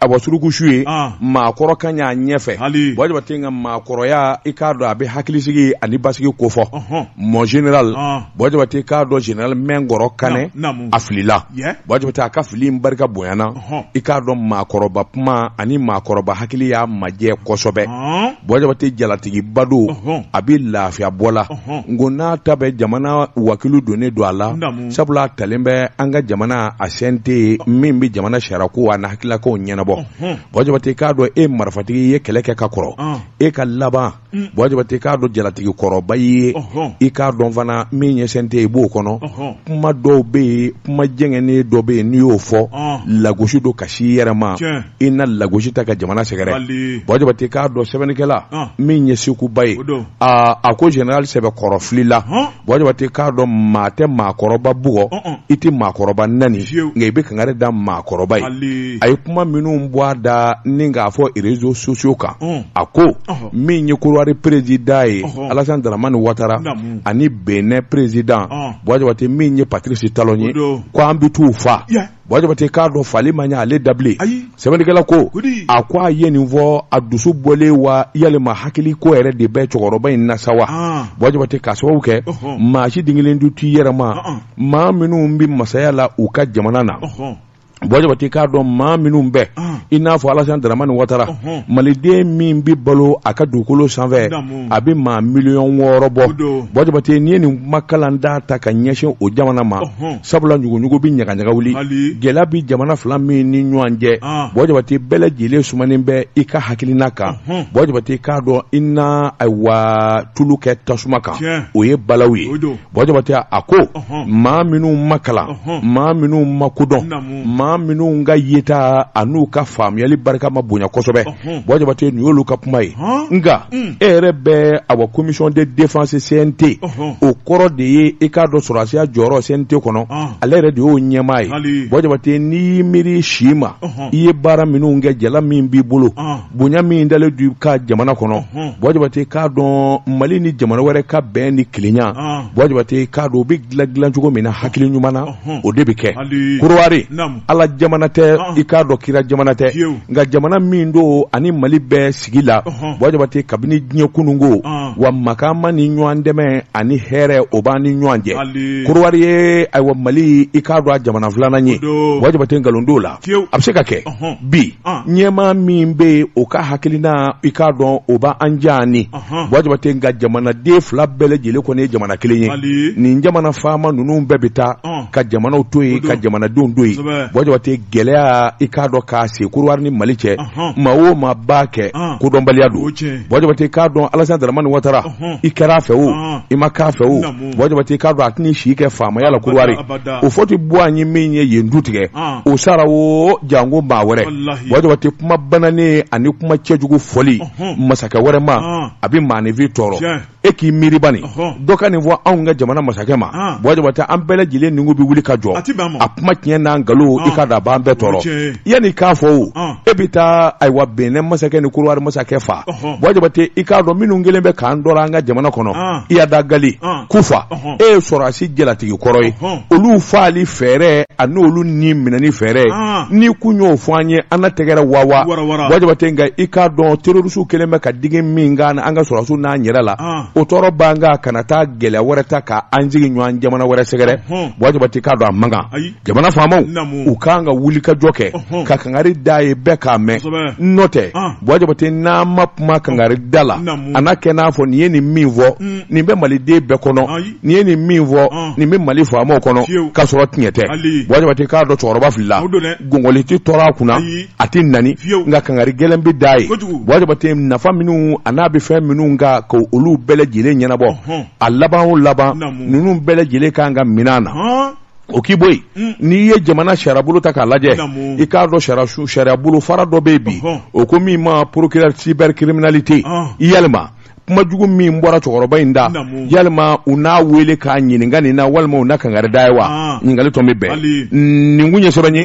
abasuruku shuye maakɔrɔ ka ɲa ɲɛfɛ bɔjaba te nga maakɔrɔya i k'a dɔn a bɛ hakilisigi ani basigi kofɔ mon général bɔjaba te k'a dɔn général Mɛnkɔrɔ Kanɛ a filila bɔjaba te a ka fili in barika bonyana i k'a dɔn maakɔrɔba kuma ani maakɔrɔba hakili y'a majɛ kosɛbɛ bɔjaba te jalatigi bado a bɛ lafiya bɔla ngo n'a ta bɛ jamana wakilu donnen don a la sabula a talen bɛ an ka jamana a sente min bɛ jamana sariya ko a n'a hakililakaw ɲɛnabɔ bɔjaba te k'a dɔn e marifatigi ye kɛlɛ kɛ ka kɔrɔ e ka laban bɔjaba te k'a dɔn jalatigi kɔrɔba ye i k'a dɔn fana min ye sente i b'o kɔnɔ kuma dɔw bɛ yen kuma jɛngɛnen dɔ bɛ yen n'i y'o fɔ lagosi do kasi yɛrɛ ma i na lagosi ta ka jamana sɛgɛrɛ bɔjaba te k'a dɔn sɛbɛnnikɛla min ye sekuba ye a ko général sɛbɛ kɔrɔ filila bɔjaba te k'a dɔn maa tɛ maakɔrɔba bugɔ i tɛ maakɔrɔba nani nka i bɛ kangari da maakɔrɔba ye a ye kuma minnu bɔ a da ni k'a fɔ réseaux sociaux kan a ko min ye Côte président ye Alassane Dramane Ouattara ani Benin président bɔjaba te min ye Patrice Talon ye ko an bɛ t'u fa bɔjaba te k'a dɔn fali ma ɲɛ ale dabile sɛbɛnnikɛla ko a ko a ye nin fɔ a dusu bɔlen wa yalima hakili ko yɛrɛ de bɛ cɛkɔrɔba in na sa wa bɔjaba te k'a sababu kɛ maa si dingelen du t'i yɛrɛ ma maa minnu bɛ masaya la u ka jamana na bɔjaba te k'a dɔn maa minnu bɛ i n'a fɔ Alassane Dramane Ouattara maliden min bɛ balo a ka dugukolo sanfɛ a bɛ maa 6,000,000 bɔ bɔjaba te n'i ye nin kumakalan da ta ka ɲɛsin o jamana ma sabula ɲuguɲugu bɛ ɲagaɲaga wuli gɛlɛya bɛ jamana fila min ni ɲɔgɔn cɛ bɔjaba te bɛɛ lajɛlen sumanen bɛ i ka hakilina kan bɔjaba te k'a dɔn i na ayiwa tulu kɛ tasuma kan o ye balaw ye bɔjaba te a ko maa minnu ma kalan maa minnu ma kodɔn maa minnu ka yeta a n'u ka faamuyali barika ma bonya kosɛbɛ bɔjaba te nin y'olu ka kuma ye nka e yɛrɛ bɛ awa commission de défense CNT o kɔrɔ de ye i k'a dɔn sɔrɔdasiya jɔyɔrɔ CNT kɔnɔ ale yɛrɛ de y'o ɲɛmaa ye bɔjaba te n'i miiri si ma i ye baara minnu kɛ jala min b'i bolo bonya min dalen du ka jamana kɔnɔ bɔjaba te k'a dɔn Mali ni jamana wɛrɛ ka bɛn ni kelenya bɔjaba te k'a dɔn o bɛ dilan cogo min na hakili ɲuman na o de bɛ kɛ Korowari ala jamana tɛ i k'a dɔn kira jamana tɛ nka jamana min do ani Mali bɛɛ sigi la bɔjaba te kabini diɲɛ kunungo wa makama ni ɲɔgɔn dɛmɛ ani hɛrɛ o b'an ni ɲɔgɔn cɛ Korowari ye ayiwa Mali i k'a dɔn a jamana filanan ye bɔjaba te nkalon t'o la a bɛ se ka kɛ bi ɲɛmaa min bɛ o ka hakilina i k'a dɔn o b'an jani bɔjaba te nka jamanaden fila bɛɛ lajɛlen kɔni ye jamana kelen ye nin jamana faama ninnu bɛɛ bɛ taa ka jamanaw to yen ka jamanadenw to yen bɔjaba te gɛlɛya i k'a dɔn k'a se Korowari ni Mali cɛ maa o maa b'a kɛ kodɔnbaliya don bɔjaba te k'a dɔn Alassane Dramane Ouattara i kɛra a fɛ o i ma k'a fɛ o bɔjaba te k'a dɔn a tɛn'i si kɛ faamaya la Korowari o fɔ tɛ bɔ an ye min ye yen du tigɛ o sara o jango maa wɛrɛ bɔjaba te kuma bananen ani kuma cɛjugu fɔli masakɛ wɛrɛ ma a bɛ maanifin tɔɔrɔ e k'i miiri bani dɔ ka nin fɔ anw ka jamana masakɛ ma bɔjaba te an bɛɛ lajɛlen ningu bɛ wuli ka jɔ a kuma tiɲɛ n'an nkalon i ka da a b'an bɛɛ tɔɔrɔ yanni k'a fɔ o e bɛ taa ayiwa Benin masakɛ ni Korowari masakɛ fa bɔjaba te i k'a dɔn minnu kelen bɛ k'an dɔrɔn an ka jamana kɔnɔ Iyada Gali Kufa e ye sɔrɔdasi jalatigi kɔrɔ ye olu fali fɛɛrɛ a n'olu ni minɛni fɛɛrɛ ni kun y'o fɔ an ye an na tɛgɛrɛ wawa bɔjaba te nka i k'a dɔn terrorisiw kelen bɛ ka digi min kan an ka sɔrɔdasiw n'an yɛrɛ la o tɔɔrɔ b'an kan kana taa gɛlɛya wɛrɛ ta ka an jigi ɲɔgɔn jamana wɛrɛ sɛgɛrɛ bɔjaba te k'a dɔn a man kan jamana faamaw u kan ka wuli ka jɔ kɛ ka kangari da ye bɛɛ k'a mɛn n'o tɛ bɔjaba te n'an ma kuma kangari da la a n'a kɛ n'a fɔ nin ye nin min fɔ nin bɛ maliden bɛɛ kɔnɔ nin ye nin min fɔ nin bɛ Mali faamaw kɔnɔ k'a sɔrɔ tiɲɛ tɛ bɔjaba te k'a dɔn cɛkɔrɔba filila gɔngɔli tɛ tɔɔrɔ a kunna a tɛ nani nka kangari gɛlɛn bɛ da ye bɔjaba te nafa minnu a n'a bɛ fɛn minnu kan ka olu bɛɛ lajɛlen ɲɛnabɔ a laban o laban ninnu bɛɛ lajɛlen kan ka minɛn na o k'i bɔ yen n'i ye jamana sariyabolo ta k'a lajɛ i k'a dɔn sariyabolo fara dɔ bɛ yen bi o ko min ma procureur cybercriminalité yalima kuma jugu min bɔra cɛkɔrɔba in da yalima u n'a wele k'a ɲininka nin na walima u na kangari da ye wa ɲininkali tɔ bɛ bɛn nin kun ye sɛbɛn ye